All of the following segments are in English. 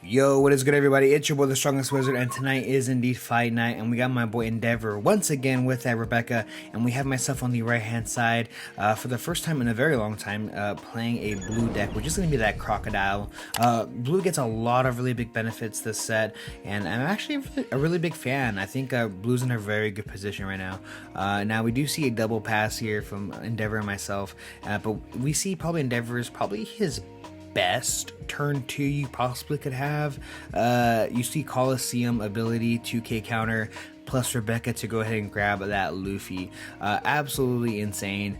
Yo, what is good, everybody? It's your boy, the Strongest Wizard, and tonight is indeed fight night, and we got my boy Endeavor once again with that Rebecca, and we have myself on the right-hand side for the first time in a very long time playing a blue deck, which is going to be that Crocodile. Blue gets a lot of really big benefits this set, and I'm actually a really big fan. I think Blue's in a very good position right now. Now, we do see a double pass here from Endeavor and myself, but we see probably Endeavor is probably his best turn 2 you possibly could have. You see Coliseum ability 2k counter plus Rebecca to go ahead and grab that Luffy. Absolutely insane,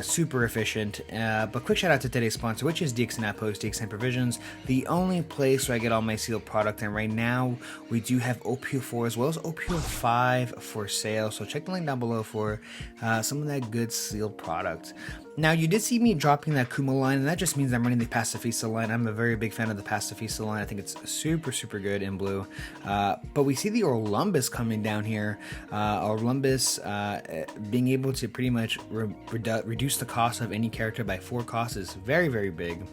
super efficient. But quick shout out to today's sponsor, which is DXN Outpost, DXN Provisions, the only place where I get all my sealed product. And right now we do have OPO4 as well as OPO5 for sale, so check the link down below for some of that good sealed product. Now, you did see me dropping that Kumo line, and that just means I'm running the Pacifista line. I'm a very big fan of the Pacifista line. I think it's super good in blue. But we see the Orlumbus coming down here. Orlumbus being able to pretty much reduce the cost of any character by 4 costs is very big.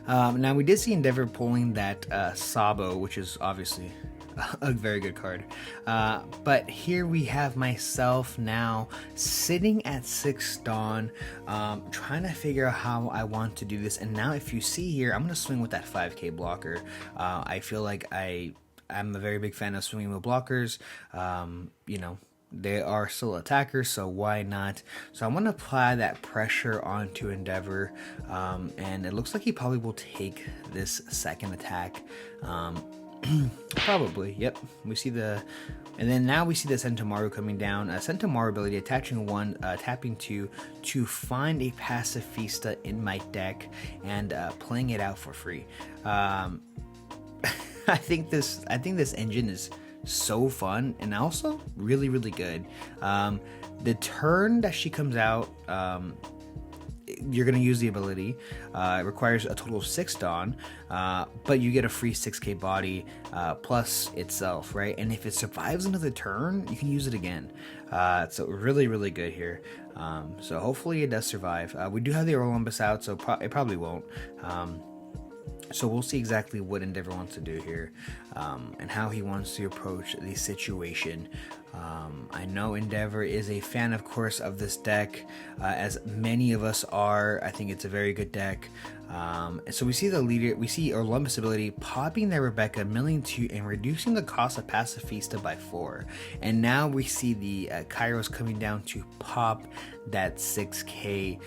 Now, we did see Endeavor pulling that Sabo, which is obviously a very good card. But here we have myself now sitting at 6 Dawn, trying to figure out how I want to do this. And now if you see here, I'm going to swing with that 5k blocker. I feel like I'm a very big fan of swinging with blockers. You know, they are still attackers, so why not? So I'm going to apply that pressure onto Endeavor, and it looks like he probably will take this second attack. Probably, yep. We see the, and then now we see the Sentomaru coming down. Sentomaru ability, attaching 1, tapping 2 to find a Pacifista in my deck and playing it out for free. I think this engine is so fun and also really good. The turn that she comes out, you're going to use the ability. It requires a total of 6 Dawn, but you get a free 6k body plus itself, right? And if it survives another turn, you can use it again. So really good here. So hopefully it does survive. We do have the Orlumbus out, so it probably won't. So we'll see exactly what Endeavor wants to do here, and how he wants to approach the situation. I know Endeavor is a fan, of course, of this deck, as many of us are. I think it's a very good deck. And so we see the leader, we see Orlumbus ability popping that Rebecca, milling 2 and reducing the cost of Pacifista by 4. And now we see the Kairos coming down to pop that 6k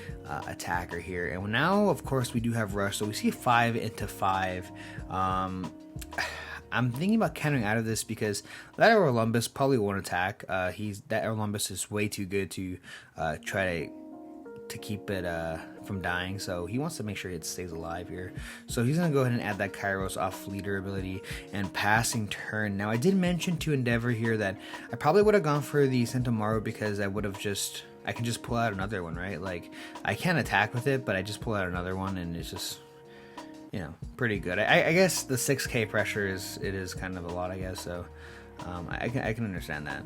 attacker here. And now, of course, we do have Rush, so we see 5 into 5. I'm thinking about countering out of this because that Orlumbus probably won't attack. That Orlumbus is way too good to try to keep it from dying, so he wants to make sure it stays alive here. So he's gonna go ahead and add that Kairos off leader ability and passing turn. Now, I did mention to Endeavor here that I probably would have gone for the Sentomaru because I can just pull out another one, right? Like, I can't attack with it, but I just pull out another one, and it's just, you know, pretty good. I guess the 6k pressure is kind of a lot, I guess. So I can understand that.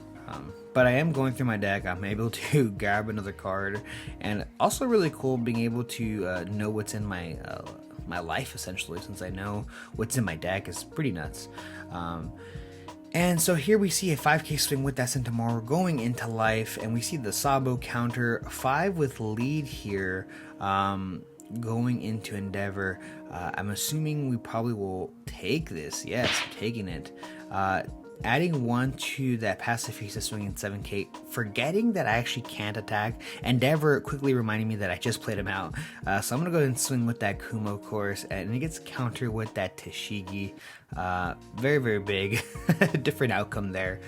But I am going through my deck. I'm able to grab another card, and also really cool being able to know what's in my my life, essentially, since I know what's in my deck is pretty nuts. And so here we see a 5k swing with that Sentomaru going into life, and we see the Sabo counter 5 with lead here. Going into Endeavor. I'm assuming we probably will take this. Yes, I'm taking it. Adding 1 to that Pacifista swinging 7k, forgetting that I actually can't attack. Endeavor quickly reminding me that I just played him out. So I'm going to go ahead and swing with that Kumo, of course, and it gets countered with that Tashigi. Very big. Different outcome there.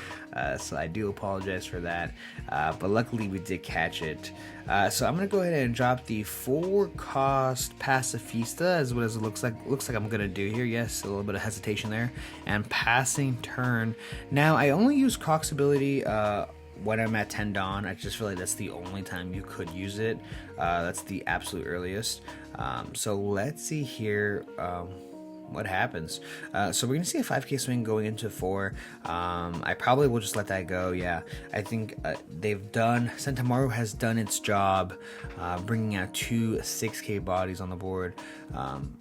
So I do apologize for that. But luckily we did catch it. So I'm going to go ahead and drop the 4-cost Pacifista as what it looks like I'm going to do here. Yes, a little bit of hesitation there. And passing turn. Now, I only use Croc's ability when I'm at 10 Dawn. I just feel like that's the only time you could use it. That's the absolute earliest. So let's see here. what happens. So we're gonna see a 5k swing going into 4. I probably will just let that go. Yeah, I think Sentamaru has done its job, bringing out 2 6k bodies on the board.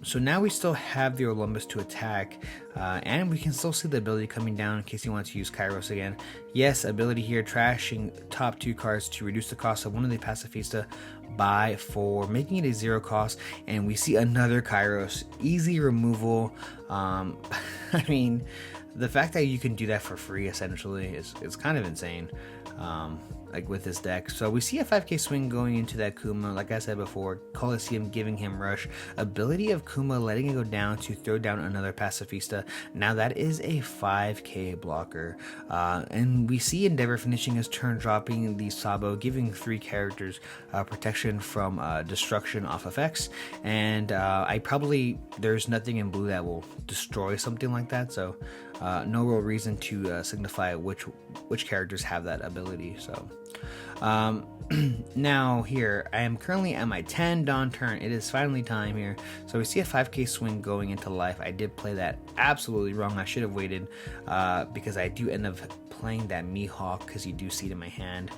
So now we still have the Orlumbus to attack, and we can still see the ability coming down in case you want to use Kairos again. Yes, ability here, trashing top 2 cards to reduce the cost of one of the Pacifista by 4, making it a 0 cost, and we see another Kairos. Easy removal. I mean, the fact that you can do that for free essentially is kind of insane. Like with this deck. So we see a 5k swing going into that Kuma. Like I said before, Colosseum giving him rush. Ability of Kuma letting it go down to throw down another Pacifista. Now that is a 5k blocker. And we see Endeavor finishing his turn, dropping the Sabo, giving 3 characters protection from destruction off effects. And there's nothing in blue that will destroy something like that. So no real reason to signify which characters have that ability. So now here I am currently at my 10 Dawn turn. It is finally time here. So we see a 5k swing going into life. I did play that absolutely wrong. I should have waited because I do end up playing that Mihawk because you do see it in my hand.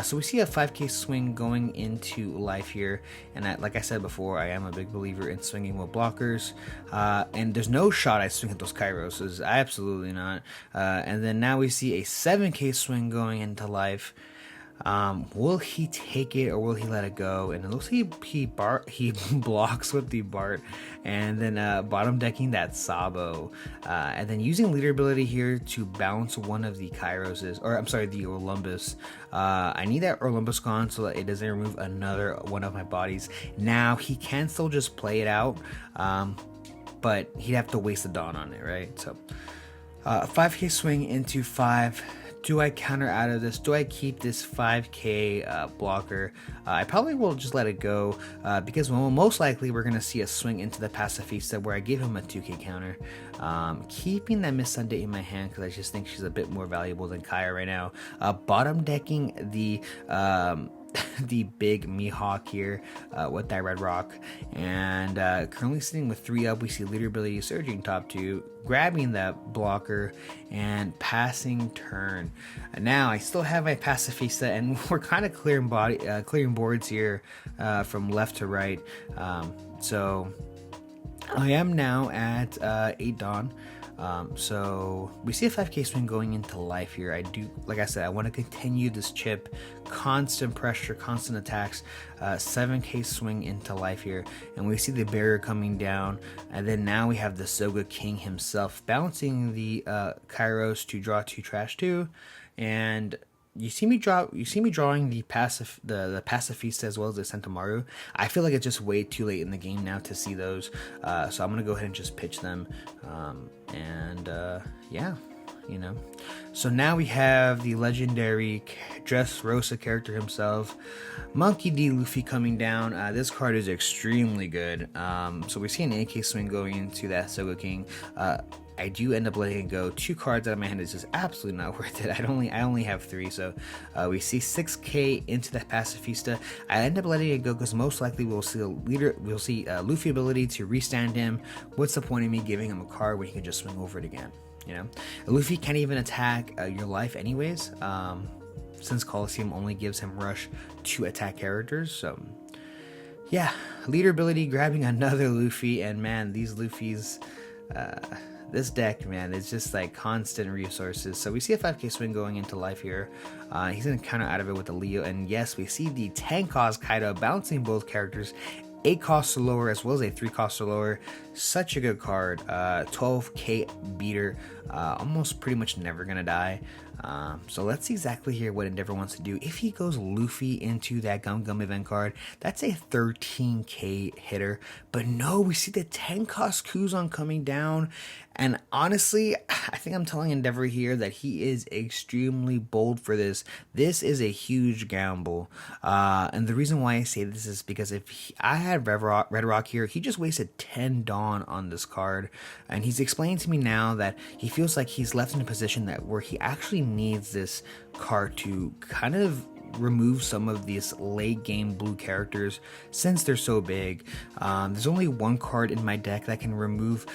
So we see a 5k swing going into life here, and like I said before, I am a big believer in swinging with blockers, and there's no shot I swing at those Kairoses, absolutely not. And then now we see a 7k swing going into life. Will he take it or will he let it go? And it looks like he blocks with the Bart, and then bottom decking that Sabo, and then using leader ability here to bounce one of the Kairoses, or I'm sorry, the Orlumbus. I need that Orlumbus gone so that it doesn't remove another one of my bodies. Now he can still just play it out, but he'd have to waste the Dawn on it, right? So 5k swing into 5. Do I counter out of this? Do I keep this 5k blocker? I probably will just let it go because most likely we're going to see a swing into the Pacifista where I give him a 2k counter. Keeping that Miss Sunday in my hand because I just think she's a bit more valuable than Kaya right now. Bottom decking the the big Mihawk here with that Red Rock, and currently sitting with 3 up. We see leader ability surging top 2, grabbing that blocker and passing turn. And now I still have my Pacifista, and we're kind of clearing boards here from left to right. So I am now at 8 Dawn. So we see a 5k swing going into life here. I do, like I said, I want to continue this chip, constant pressure, constant attacks. 7k swing into life here, and we see the barrier coming down, and then now we have the Soga King himself bouncing the Kairos to draw 2 trash 2, and you see me drawing the Pacifista as well as the Sentamaru. I feel like it's just way too late in the game now to see those, so I'm gonna go ahead and just pitch them, yeah, you know. So now we have the legendary Dressrosa character himself, Monkey D. Luffy, coming down. This card is extremely good. So we see an AK swing going into that Soga King. I do end up letting it go. 2 cards out of my hand is just absolutely not worth it. I only have 3, so we see 6k into that Pacifista. I end up letting it go because most likely we'll see Luffy ability to restand him. What's the point of me giving him a card when he can just swing over it again? You know, Luffy can't even attack your life anyways, since Colosseum only gives him rush to attack characters. So yeah, leader ability grabbing another Luffy, and man, these Luffys. This deck, man, is just like constant resources. So we see a 5k swing going into life here. He's going to counter out of it with the Leo. And yes, we see the 10 cost Kaido bouncing both characters. 8 costs or lower as well as a 3 costs or lower. Such a good card. 12k beater. Almost pretty much never going to die. So let's see exactly here what Endeavor wants to do. If he goes Luffy into that Gum Gum event card, that's a 13k hitter. But no, we see the 10 cost Kuzan coming down. And honestly, I think I'm telling Endeavor here that he is extremely bold for this. This is a huge gamble. And the reason why I say this is because if I had Red Rock here, he just wasted 10 Dawn on this card. And he's explaining to me now that he feels like he's left in a position where he actually needs this card to kind of remove some of these late game blue characters since they're so big. There's only one card in my deck that can remove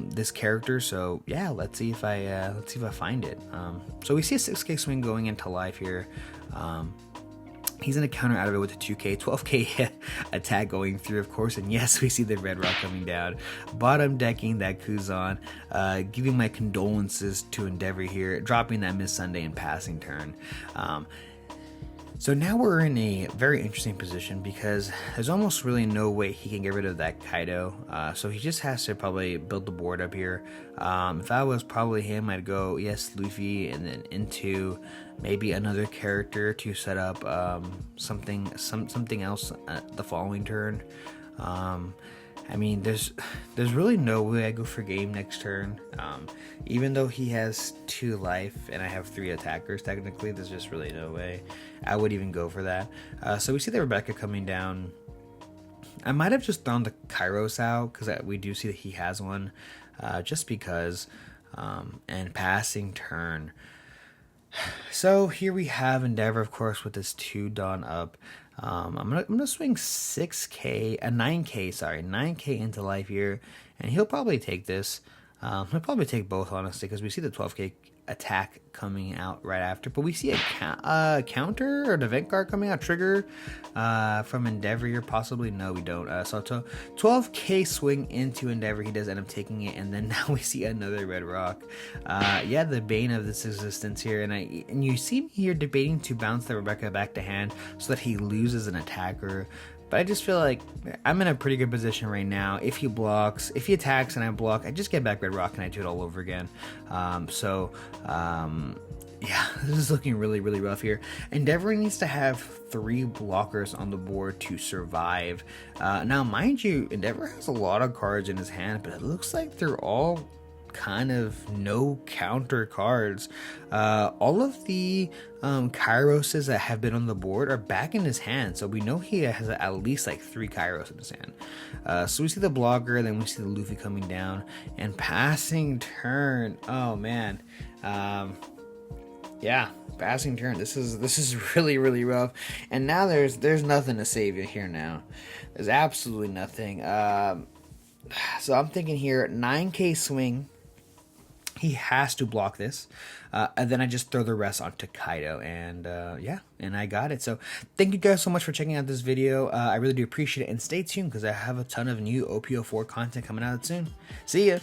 this character, so yeah, let's see if I find it. So we see a 6k swing going into life here. He's gonna counter out of it with a 2k, 12k attack going through, of course, and yes, we see the red rock coming down. Bottom decking that Kuzan, giving my condolences to Endeavor here, dropping that Miss Sunday and passing turn. So now we're in a very interesting position because there's almost really no way he can get rid of that Kaido. So he just has to probably build the board up here. If I was probably him, I'd go, yes, Luffy, and then into maybe another character to set up something else the following turn. I mean, there's really no way I go for game next turn. Even though he has 2 life and I have 3 attackers, technically, there's just really no way I would even go for that. So we see the Rebecca coming down. I might have just thrown the Kairos out because we do see that he has one, just because. And passing turn. So here we have Endeavor, of course, with this 2 Dawn up. I'm gonna swing 9k into life here, and he'll probably take this. He'll probably take both, honestly, because we see the 12k attack coming out right after, but we see a counter or an event card coming out, trigger from Endeavor here, possibly. No, we don't. So 12k swing into Endeavor, he does end up taking it, and then now we see another red rock. Yeah, the bane of this existence here, and you see me here debating to bounce the Rebecca back to hand so that he loses an attacker. But I just feel like I'm in a pretty good position right now. If he attacks and I block, I just get back red rock and I do it all over again. Yeah, this is looking really, really rough here. Endeavor needs to have 3 blockers on the board to survive. Now, mind you, Endeavor has a lot of cards in his hand, but it looks like they're all kind of no counter cards. All of the Kairoses that have been on the board are back in his hand, so we know he has at least like 3 Kairos in his hand. So we see the blocker, then we see the Luffy coming down and passing turn. Oh man, yeah, passing turn. This is really, really rough. And now there's nothing to save you here. Now there's absolutely nothing. So I'm thinking here, 9k swing. He has to block this, and then I just throw the rest onto Kaido, and yeah, and I got it. So thank you guys so much for checking out this video. I really do appreciate it, and stay tuned because I have a ton of new OPO4 content coming out soon. See ya!